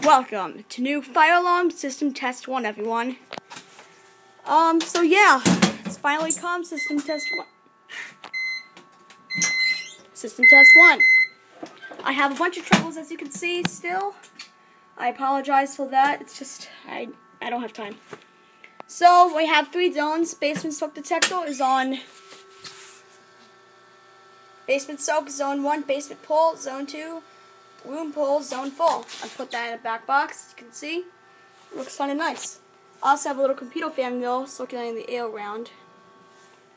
welcome to new fire alarm system test 1, everyone. So yeah, it's finally come, system test 1. System test 1. I have a bunch of troubles, as you can see, still. I apologize for that. It's just, I don't have time. So, we have 3 zones. Basement smoke detector is on basement soak, zone 1, basement pull, zone 2, room pull, zone 4. I put that in a back box, as you can see. It looks kind of nice. I also have a little computer fan mill circulating the air around.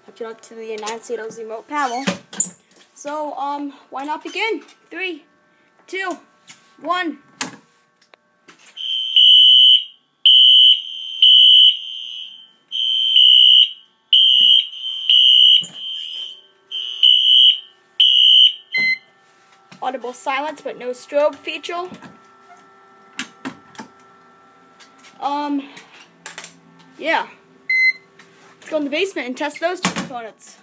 Hooked it up to the 9-seater remote panel. So, why not begin? 3, 2, 1. Audible silence, but no strobe feature. Yeah. Let's go in the basement and test those 2 components.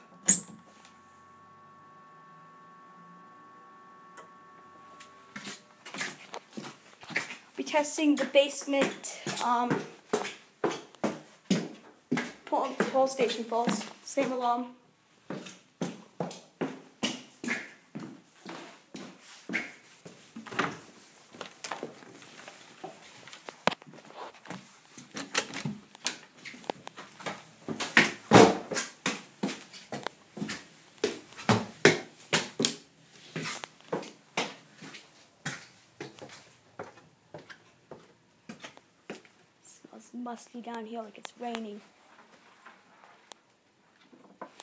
Be testing the basement, pull station falls. Same alarm. It's musty down here like it's raining.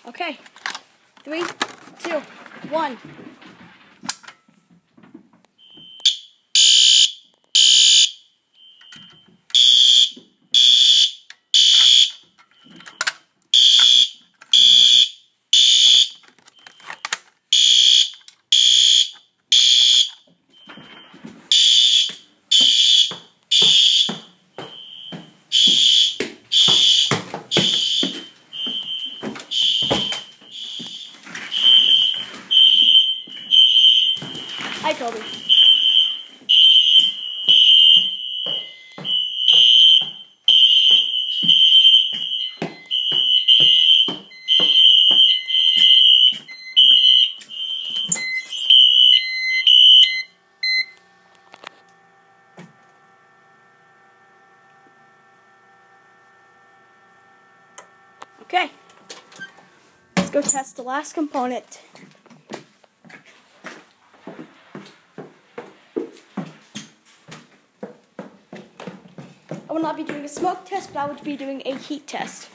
Okay. 3, 2, 1. Hi, Kobe. Okay. Let's go test the last component. I will not be doing a smoke test, but I would be doing a heat test.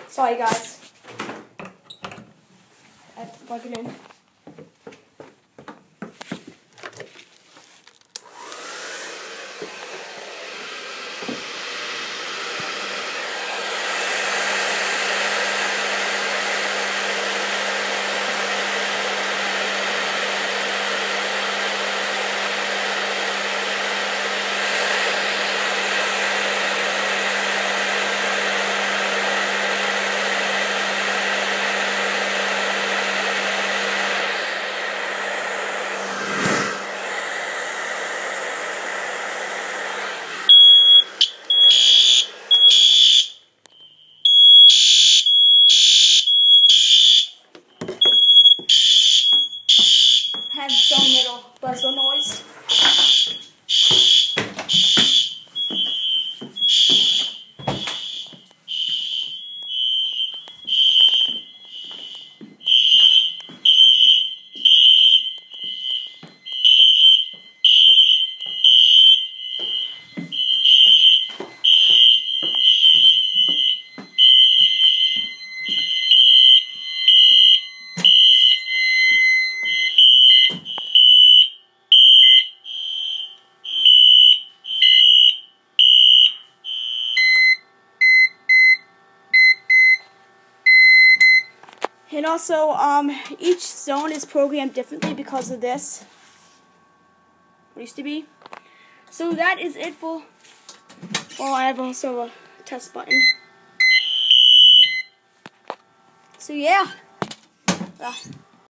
Sorry, guys. I have to plug it in. And also, each zone is programmed differently because of this. What used to be. So that is it for. Well, I have also a test button. So yeah.